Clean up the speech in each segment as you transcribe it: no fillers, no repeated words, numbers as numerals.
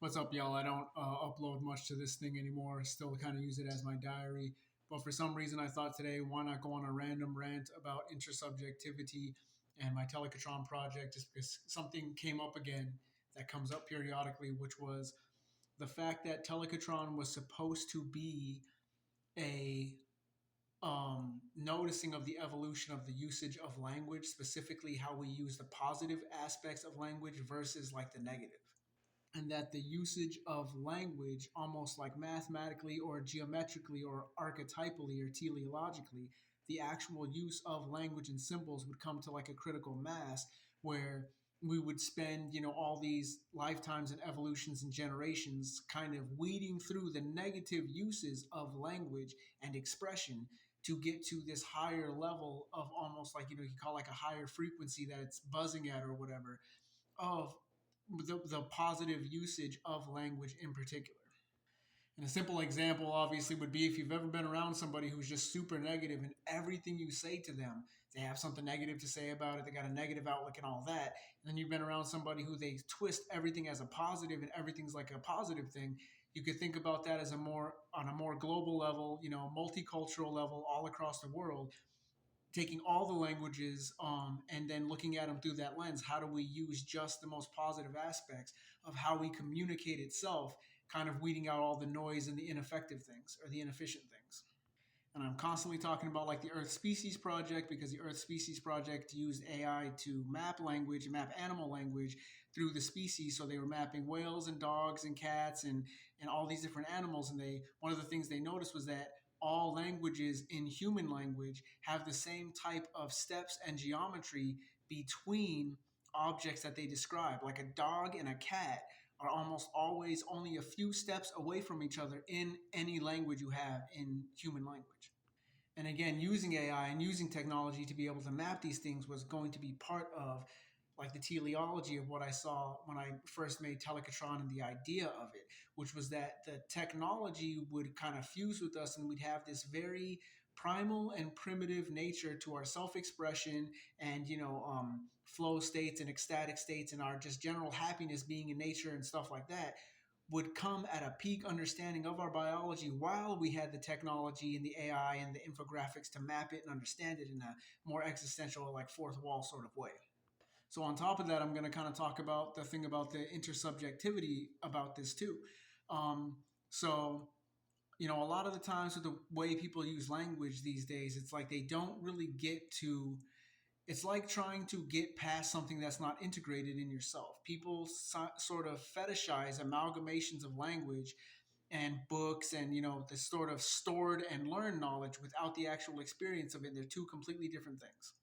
What's up, y'all? I don't upload much to this thing anymore. Still kind of use it as my diary. But for some reason, I thought today, why not go on a random rant about intersubjectivity and my Telekatron project, just because something came up again that comes up periodically, which was the fact that Telekatron was supposed to be a noticing of the evolution of the usage of language, specifically how we use the positive aspects of language versus like the negative, and that the usage of language, almost like mathematically or geometrically or archetypally or teleologically, the actual use of language and symbols would come to like a critical mass where we would spend, all these lifetimes and evolutions and generations kind of weeding through the negative uses of language and expression to get to this higher level of almost like, you call like a higher frequency that it's buzzing at or whatever, of the positive usage of language in particular. And a simple example, obviously, would be if you've ever been around somebody who's just super negative and everything you say to them, they have something negative to say about it, they got a negative outlook and all that. And then you've been around somebody who they twist everything as a positive and everything's like a positive thing. You could think about that as on a more global level, multicultural level all across the world, taking all the languages and then looking at them through that lens. How do we use just the most positive aspects of how we communicate itself, kind of weeding out all the noise and the ineffective things or the inefficient things? And I'm constantly talking about like the Earth Species Project, because the Earth Species Project used AI to map language, map animal language through the species. So they were mapping whales and dogs and cats and all these different animals. And one of the things they noticed was that all languages in human language have the same type of steps and geometry between objects that they describe. Like a dog and a cat are almost always only a few steps away from each other in any language you have in human language. And again, using AI and using technology to be able to map these things was going to be part of like the teleology of what I saw when I first made Telekatron and the idea of it, which was that the technology would kind of fuse with us and we'd have this very primal and primitive nature to our self-expression and flow states and ecstatic states and our just general happiness being in nature and stuff like that would come at a peak understanding of our biology while we had the technology and the AI and the infographics to map it and understand it in a more existential, like fourth wall sort of way. So on top of that, I'm going to kind of talk about the thing about the intersubjectivity about this too. So a lot of the times with the way people use language these days, it's like they don't really get to, it's like trying to get past something that's not integrated in yourself. People sort of fetishize amalgamations of language and books and this sort of stored and learned knowledge without the actual experience of it. They're two completely different things.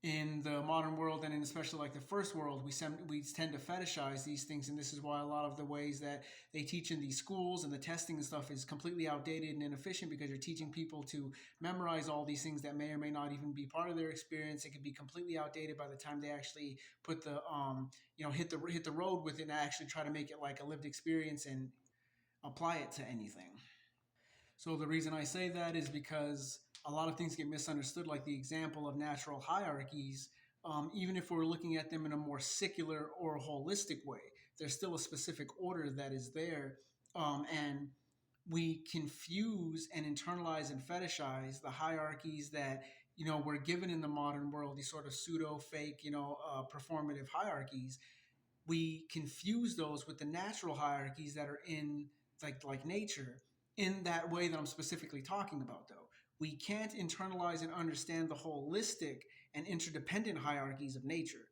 In the modern world and in especially like the first world, we tend to fetishize these things, and this is why a lot of the ways that they teach in these schools and the testing and stuff is completely outdated and inefficient, because you're teaching people to memorize all these things that may or may not even be part of their experience. It could be completely outdated by the time they actually put the hit the road with it and actually try to make it like a lived experience and apply it to anything. So the reason I say that is because a lot of things get misunderstood, like the example of natural hierarchies. Even if we're looking at them in a more secular or holistic way, there's still a specific order that is there. And we confuse and internalize and fetishize the hierarchies that we're given in the modern world, these sort of pseudo fake performative hierarchies. We confuse those with the natural hierarchies that are in like nature, in that way that I'm specifically talking about. Though we can't internalize and understand the holistic and interdependent hierarchies of nature,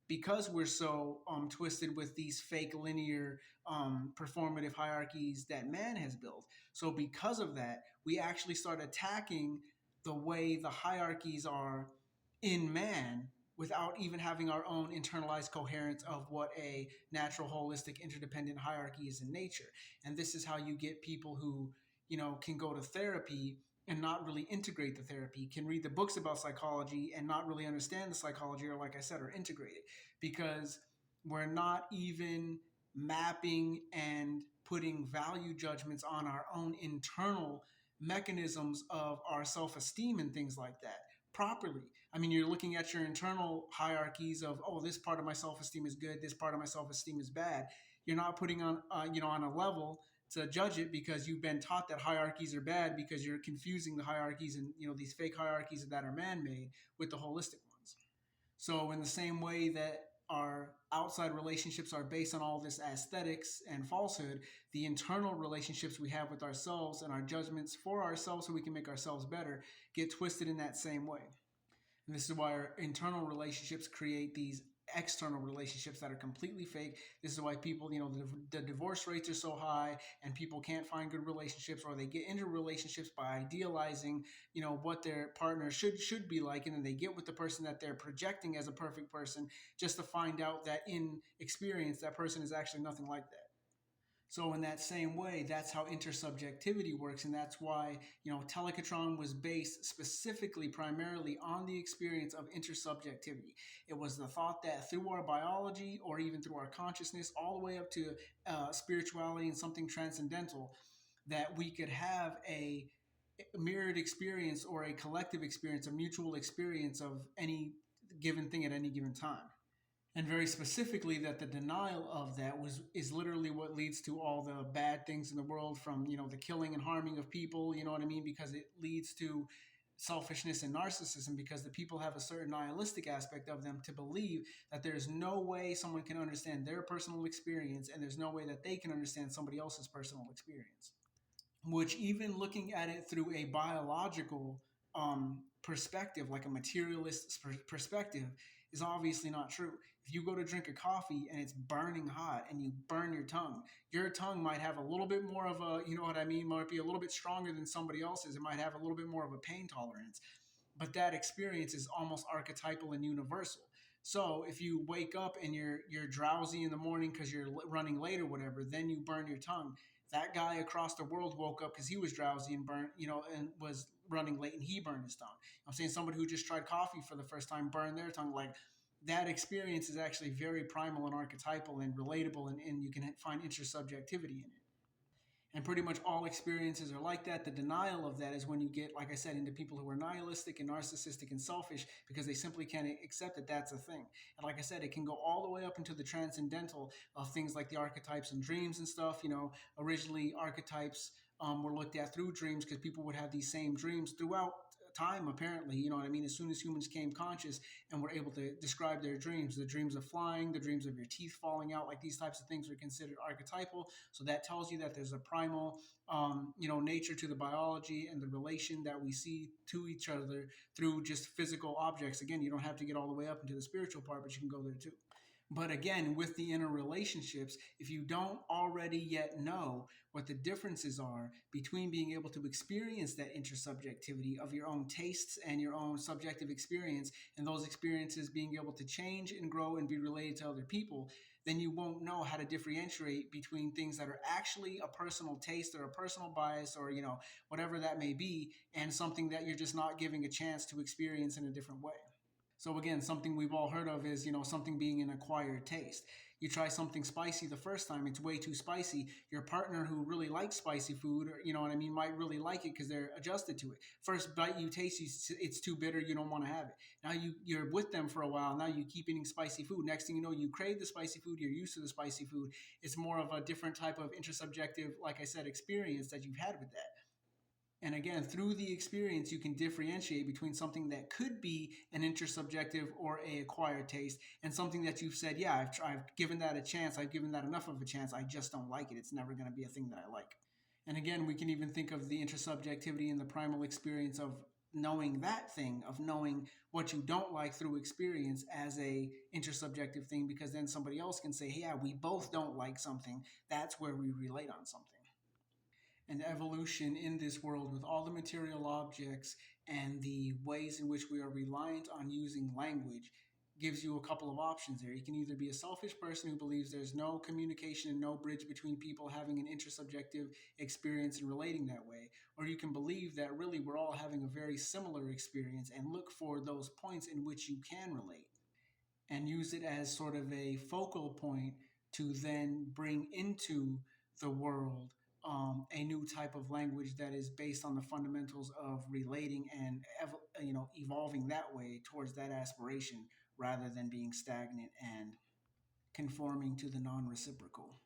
because we're so twisted with these fake linear performative hierarchies that man has built. So because of that, we actually start attacking the way the hierarchies are in man without even having our own internalized coherence of what a natural, holistic, interdependent hierarchy is in nature. And this is how you get people who, can go to therapy and not really integrate the therapy, can read the books about psychology and not really understand the psychology, or like I said, are integrated, because we're not even mapping and putting value judgments on our own internal mechanisms of our self-esteem and things like that properly. I mean, you're looking at your internal hierarchies of, oh, this part of my self-esteem is good, this part of my self-esteem is bad. You're not putting on on a level to judge it because you've been taught that hierarchies are bad because you're confusing the hierarchies and these fake hierarchies that are man-made with the holistic ones. So, in the same way that our outside relationships are based on all this aesthetics and falsehood, the internal relationships we have with ourselves and our judgments for ourselves so we can make ourselves better get twisted in that same way. And this is why our internal relationships create these external relationships that are completely fake. This is why people, the divorce rates are so high and people can't find good relationships, or they get into relationships by idealizing, what their partner should be like, and then they get with the person that they're projecting as a perfect person just to find out that in experience that person is actually nothing like that. So in that same way, that's how intersubjectivity works, and that's why Telekatron was based specifically, primarily on the experience of intersubjectivity. It was the thought that through our biology, or even through our consciousness, all the way up to spirituality and something transcendental, that we could have a mirrored experience or a collective experience, a mutual experience of any given thing at any given time. And very specifically that the denial of that was is literally what leads to all the bad things in the world, from the killing and harming of people, you know what I mean, because it leads to selfishness and narcissism, because the people have a certain nihilistic aspect of them to believe that there's no way someone can understand their personal experience, and there's no way that they can understand somebody else's personal experience, which, even looking at it through a biological perspective, like a materialist perspective, is obviously not true. If you go to drink a coffee and it's burning hot and you burn your tongue might have a little bit more of a, you know what I mean, might be a little bit stronger than somebody else's. It might have a little bit more of a pain tolerance, but that experience is almost archetypal and universal. So if you wake up and you're drowsy in the morning because you're running late or whatever, then you burn your tongue. That guy across the world woke up because he was drowsy and burnt, and was running late and he burned his tongue. I'm saying somebody who just tried coffee for the first time burned their tongue. Like, that experience is actually very primal and archetypal and relatable, and you can find intersubjectivity in it. And pretty much all experiences are like that. The denial of that is when you get, like I said, into people who are nihilistic and narcissistic and selfish, because they simply can't accept that that's a thing. And like I said, it can go all the way up into the transcendental of things like the archetypes and dreams and stuff. Originally archetypes were looked at through dreams because people would have these same dreams throughout time, apparently. You know what I mean? As soon as humans came conscious and were able to describe their dreams, the dreams of flying, the dreams of your teeth falling out, like these types of things are considered archetypal. So that tells you that there's a primal nature to the biology and the relation that we see to each other through just physical objects. Again, you don't have to get all the way up into the spiritual part, but you can go there too. But again, with the inner relationships, if you don't already yet know what the differences are between being able to experience that intersubjectivity of your own tastes and your own subjective experience, and those experiences being able to change and grow and be related to other people, then you won't know how to differentiate between things that are actually a personal taste or a personal bias, or whatever that may be, and something that you're just not giving a chance to experience in a different way. So again, something we've all heard of is, something being an acquired taste. You try something spicy the first time, it's way too spicy. Your partner who really likes spicy food, or, you know what I mean, might really like it because they're adjusted to it. First bite you taste, it's too bitter, you don't want to have it. Now you're with them for a while, now you keep eating spicy food. Next thing you know, you crave the spicy food, you're used to the spicy food. It's more of a different type of intersubjective, like I said, experience that you've had with that. And again, through the experience, you can differentiate between something that could be an intersubjective or a acquired taste, and something that you've said, yeah, I've given that a chance. I've given that enough of a chance. I just don't like it. It's never going to be a thing that I like. And again, we can even think of the intersubjectivity and the primal experience of knowing that thing, of knowing what you don't like through experience, as a intersubjective thing, because then somebody else can say, hey, yeah, we both don't like something. That's where we relate on something. And evolution in this world, with all the material objects and the ways in which we are reliant on using language, gives you a couple of options there. You can either be a selfish person who believes there's no communication and no bridge between people having an intersubjective experience and relating that way, or you can believe that really we're all having a very similar experience and look for those points in which you can relate, and use it as sort of a focal point to then bring into the world a new type of language that is based on the fundamentals of relating and evolving that way towards that aspiration, rather than being stagnant and conforming to the non-reciprocal.